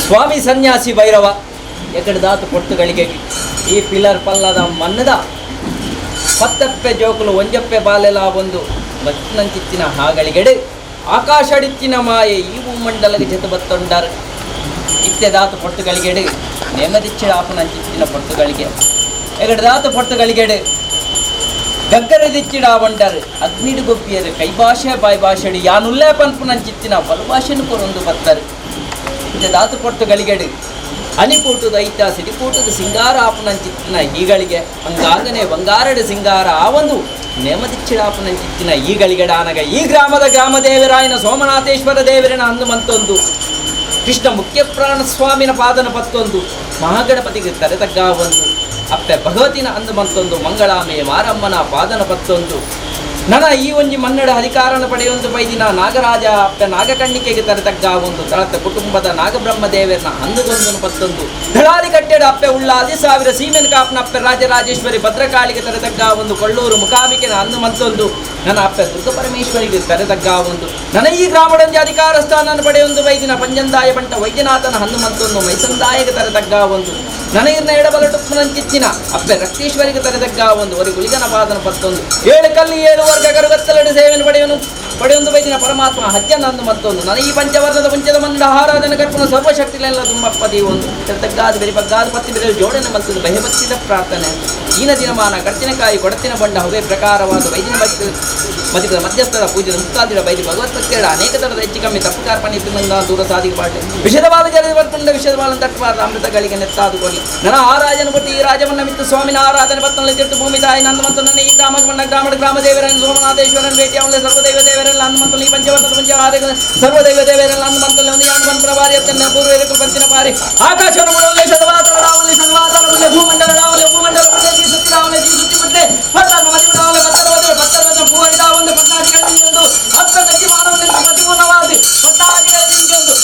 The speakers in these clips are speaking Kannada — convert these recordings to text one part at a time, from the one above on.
ಸ್ವಾಮಿ ಸನ್ಯಾಸಿ ಭೈರವ ಎಕಡದಾತು ಪೊಟ್ಟುಗಳಿಗೆ ಈ ಪಿಲ್ಲರ್ ಪಲ್ಲದ ಮನ್ನದ ಪತ್ತಪ್ಪೆ ಜೋಕುಲು ಒಂಜಪ್ಪೆ ಬಾಲೆಲ ಒಂದು ಮತ್ತಿನಂಚಿತ್ತಿನ ಹಾಗಳಿಗೆಡೆ ಆಕಾಶಡಿತ್ತಿನ ಮಾಯೆ ಈ ಭೂಮಂಡಲಗೆ ಜತ ಬತ್ತೊಂಡಾರು ಇತ್ತೆದಾತು ಪೊಟ್ಟುಗಳಿಗೆಡೆ ನೆಮ್ಮದಿಚ್ಚಿಡ ಆಪನಂಚಿತ್ತಿನ ಪೊಟ್ಟುಗಳಿಗೆ ಎಗಡದಾತು ಪೊಟ್ಟುಗಳಿಗೆಡೆ ಗಗ್ಗರದಿಚ್ಚಿಡ ಬಂಡರು ಅಗ್ನಿಡು ಗೊಬ್ಬಿಯರು ಕೈ ಭಾಷೆ ಬಾಯಿ ಭಾಷೆಡು ಯಾನುಲ್ಲೇ ಪನ್ಪುನಂಚಿತ್ತಿನ ಬಲು ಭಾಷೆನು ಕೊರೊಂದು ಬತ್ತರು ಇತ್ತೆದಾತು ಪೊಟ್ಟುಗಳಿಗೆಡೆ ಅನಿಪೂಟದ ಐತ ಸಿಡಿಪೂಟದ ಸಿಂಗಾರ ಆಪನಂಚಿತ್ತಿನ ಈಗಳಿಗೆ ಹಂಗಾಗನೆ ಬಂಗಾರಡ ಸಿಂಗಾರ ಆ ಒಂದು ನೆಮ್ಮದಿಚ್ಚಿಡಾಪನಂಚಿತ್ತಿನ ಈಗಳಿಗೆ ಡಾನಗ ಈ ಗ್ರಾಮದ ಗ್ರಾಮದೇವರಾಯನ ಸೋಮನಾಥೇಶ್ವರ ದೇವರಿನ ಅಂದು ಮಂತೊಂದು ಕೃಷ್ಣ ಮುಖ್ಯ ಪ್ರಾಣ ಸ್ವಾಮಿನ ಪಾದನ ಪತ್ತೊಂದು ಮಹಾಗಣಪತಿಗೆ ತರೆತಗ್ಗ ಒಂದು ಅಪ್ಪೆ ಭಗವತಿನ ಅಂದು ಮಂತೊಂದು ಮಂಗಳಾಮೆ ಮಾರಮ್ಮನ ಪಾದನ ಪತ್ತೊಂದು ನನ್ನ ಈ ಒಂಜಿ ಮನ್ನಡ ಅಧಿಕಾರನ ಪಡೆಯೊಂದು ಬೈದಿನ ನಾಗರಾಜ ಅಪ್ಪೆ ನಾಗಕಣ್ಣಿಕೆಗೆ ತರತಗ್ಗ ಒಂದು ತಳತ ಕುಟುಂಬದ ನಾಗಬ್ರಹ್ಮ ದೇವರನ ಅಂದುಗೊಂದು ಪತ್ತೊಂದು ದಳಾಲಿ ಕಟ್ಟೆಡ ಅಪ್ಪೆ ಉಳ್ಳ 10,000 ಸೀಮೆನ ಕಾಪನ ಅಪ್ಪೆ ರಾಜರಾಜೇಶ್ವರಿ ಭದ್ರಕಾಳಿಗೆ ತರತಗ್ಗ ಒಂದು ಕೊಳ್ಳೂರು ಮುಖಾಮಿಕೆನ ಅಂದು ಮಂತೊಂದು ನನ್ನ ಅಪ್ಪೆ ದುರ್ಗ ಪರಮೇಶ್ವರಿಗೆ ತರತಗ್ಗ ಒಂದು ನನ್ನ ಈ ಗ್ರಾಮಡೊಂದಿ ಅಧಿಕಾರ ಸ್ಥಾನ ಪಡೆಯೊಂದು ಬೈದಿನ ಪಂಜಂದಾಯ ಬಂಟ ವೈದ್ಯನಾಥನ ಹಂದು ಮಂತೊಂದು ಮೈಸಂದಾಯಗೆ ತರತಗ್ಗ ಒಂದು ನನಗಿನ ಎಡಬಲಟುಪ್ಪನಂಚಿತ್ತಿನ ಅಪ್ಪೆ ರಕ್ತೇಶ್ವರಿಗೆ ತರತಗ್ಗ ಒಂದು ಒಂದು ಗುಳಿಗನ ಪಾದನ ಪತ್ತೊಂದು 7 ಕಲ್ಲಿ 7 ವರ್ಗ ಕರುಗತ್ತಲಡು ಸೇವೆಯನ್ನು ಪಡೆಯೊಂದು ಬೈದಿನ ಪರಮಾತ್ಮ ಹಜ್ಜನ ಅಂದು ಮತ್ತೊಂದು ನನ್ನ ಈ ಪಂಚವರ್ಣದ ಪಂಚದ ಮಂಡ ಆರಾಧನೆ ಕರ್ಪಣ ಸರ್ವಶಕ್ತಿಲೆಲ್ಲ ತುಂಬಪ್ಪದಿ ಒಂದು ತಗ್ಗಾದ ಬೆರಿ ಬಗ್ಗಾದ ಪತ್ತಿ ಬೆರೆ ಜೋಡಣೆ ಮಲ್ತದ್ದು ಭಯಭಕ್ತಿದ ಪ್ರಾರ್ಥನೆ ಈನ ದಿನಮಾನ ಕಡ್ತಿನಕಾಯಿ ಕೊಡತಿನ ಬಂಡ ಹವೇ ಪ್ರಕಾರವಾದ ವೈದ್ಯನ ಮಧ್ಯದ ಮಧ್ಯಸ್ಥರ ಪೂಜೆ ಮುಕ್ತಾದಿರ ಬೈದಿ ಭಗವತ್ಪತ್ತೆಡ ಅನೇಕ ತರದ ಹೆಚ್ಚು ಕಮ್ಮಿ ತಪ್ಪು ಕಾರ್ಪಣ್ಯ ದೂರ ಸಾಧಿಗೆ ಪಾಟೆ ವಿಷದ ಬಾಲ ಜಲ ಬರ್ಕೊಂಡ ವಿಷದ ಬಾಲ ತಟ್ಟಬಾರದು ಅಮೃತಗಳಿಗೆ ನೆತ್ತಾದುకొని ನನ್ನ ಆ ರಾಜನ ಕೊಟ್ಟು ಈ ರಾಜವನ್ನ ಮಿತ್ತು ಸ್ವಾಮಿನ ಆರಾಧನೆ ಪತ್ತನಲ್ಲಿ ತಿಟ್ಟು ಭೂಮಿ ತಾಯಿ ನಂದು ಮತ್ತು ನನ್ನ ಈ ಗ್ರಾಮ ದೇವರನ್ನು ಸೋಮನಾಥೇಶ್ವರನ ಭೇಟಿ ಅವಳೆ ಸರ್ವದೈವ ದೇವರೆಲ್ಲ ಅಂದು ಮಂತಲ್ಲಿ ಈ ಪಂಚವರ್ಣದ ಪಂಚ ಸರ್ವದೈವ ದೇವರೆಲ್ಲ ಅಂದು ಮಂತಲ್ಲಿ ಒಂದು ಯಾನು ಮಂತ್ರ ಬಾರಿ ಅತ್ತನ್ನ ಪೂರ್ವ ಪಂಚಿನ ಬಾರಿ ಆಕಾಶವನ್ನು ಮುಳುವಲ್ಲಿ ಶತವಾತಲ ರಾವಲಿ ಸರ್ವಾತಲ ಭೂಮಂಡಲ ರಾವಲಿ ಭೂಮಂಡಲ ಪ್ರದೇಶ ಸುತ್ತಿ ರಾವಲಿ ಸುತ್ತಿ ಮತ್ತೆ ಪತ್ತಾರ ಮದಿ ರಾವಲಿ ಪತ್ತರ ಪೂರ್ಣ ಒಂದು ಪಟ್ಟಾದಿಗಳಲ್ಲಿ ಒಂದು ಹತ್ತ ಗತಿ ಮಾನವನಿಂದ ಪ್ರತಿಪೂರ್ಣವಾದಿ ಪಟ್ಟಾದಿಗಳಲ್ಲಿ ಒಂದು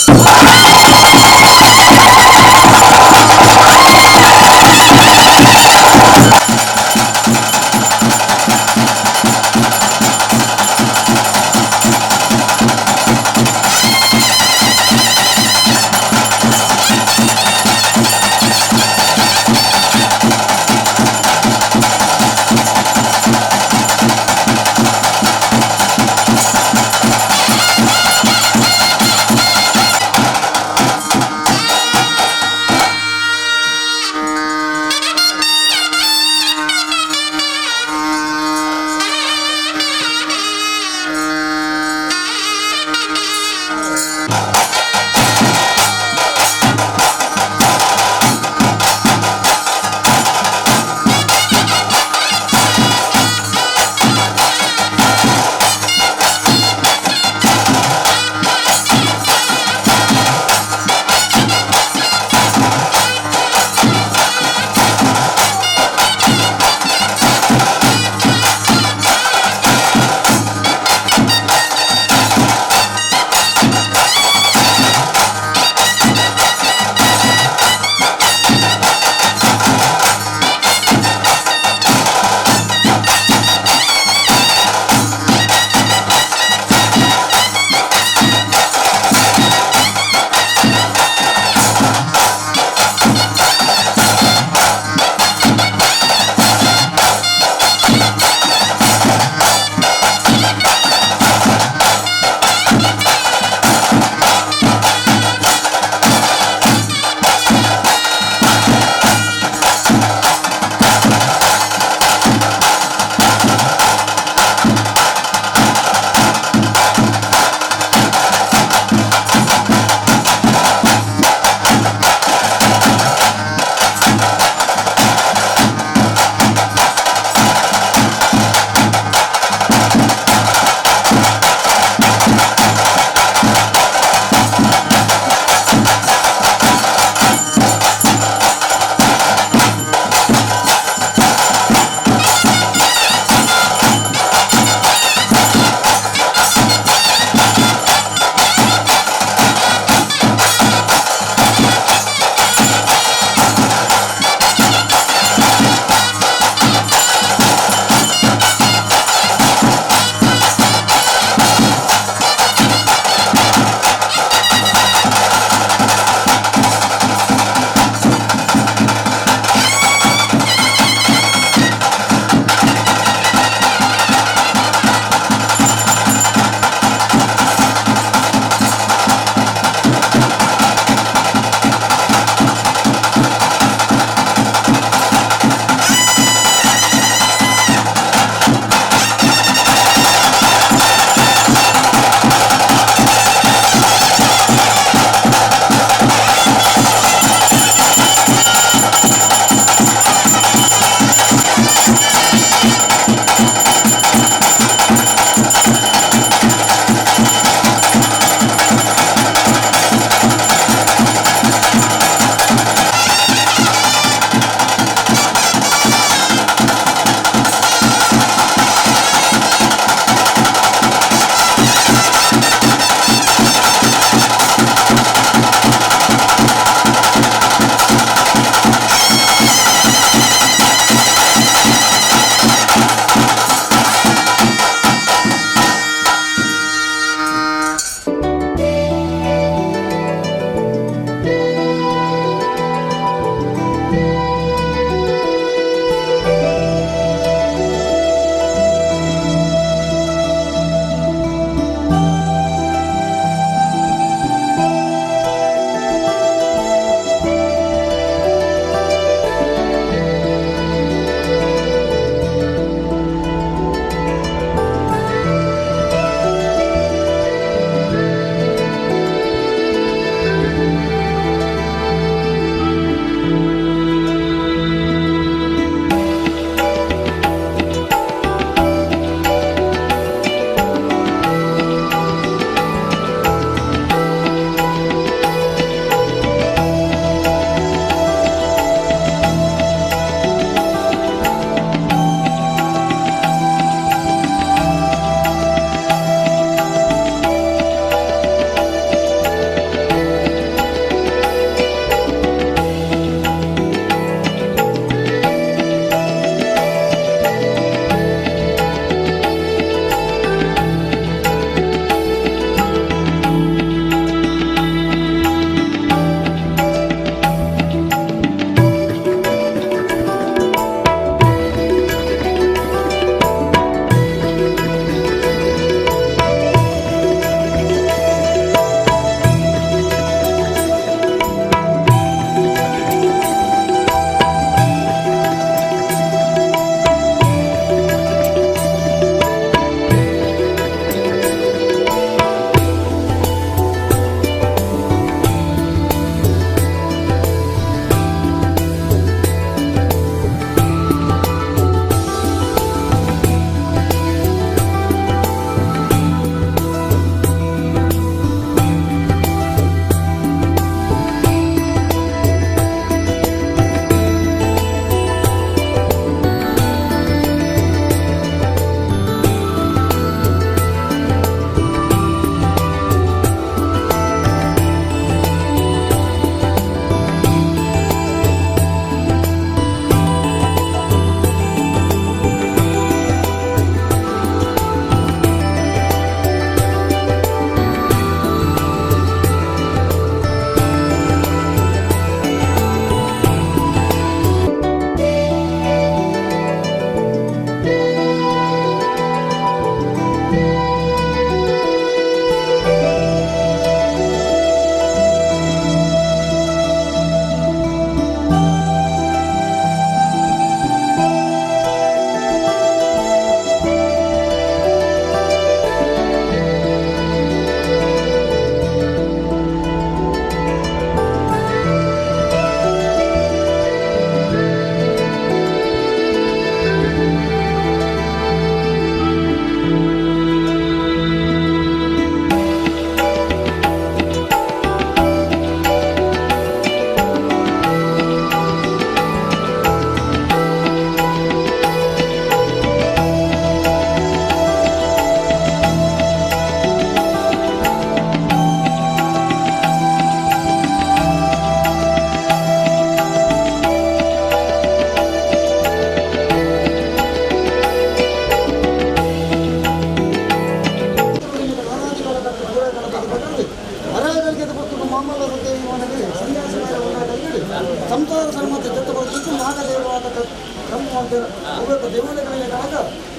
ಮೇಲೆ ಕಣಕ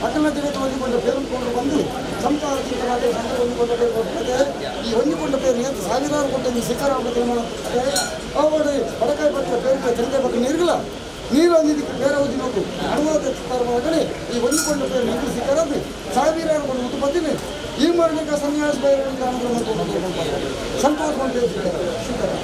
ಅಕ್ಕನ ಜಗತ್ತು ಹೊಂದಿಕೊಂಡ ಪೇರುಕೊಂಡು ಬಂದು ಸಂಸಾರ ಚಿಂತನಾದ ಸಂಘ ಹೊಂದಿಕೊಂಡ ಪೇರು ಕೊಟ್ಟರೆ ಈ ಹೊಂದಿಕೊಂಡ ಪೇರು ಏನು ಸಾವಿರಾರು ಕೊಟ್ಟ ಈ ಶಿಖರ ಅವಳು ಬಡಕಾಯಿ ಪಕ್ಕ ಪೇರಿಗೆ ತಂದೆ ಪಕ್ಕ ನೀರುಗಳ ನೀರು ಅಂದಿದ್ದಕ್ಕೆ ಬೇರೆ ಓದಿ ನೋಡು ಅನುವಾದ ಒಳಗಡೆ ಈ ಹೊಂದಿಕೊಂಡ ಪೇರು ನೀರು ಶಿಖರದ್ದು ಸಾವಿರಾರು ಕೊಂಡು ಮುಟ್ಟು ಬಂದಿನಿ ಈ ಮಾಡಲಿಕ್ಕೆ ಸನ್ಯಾಸ ಬೈರ ಸಂತೋಷ ಶಿಖರ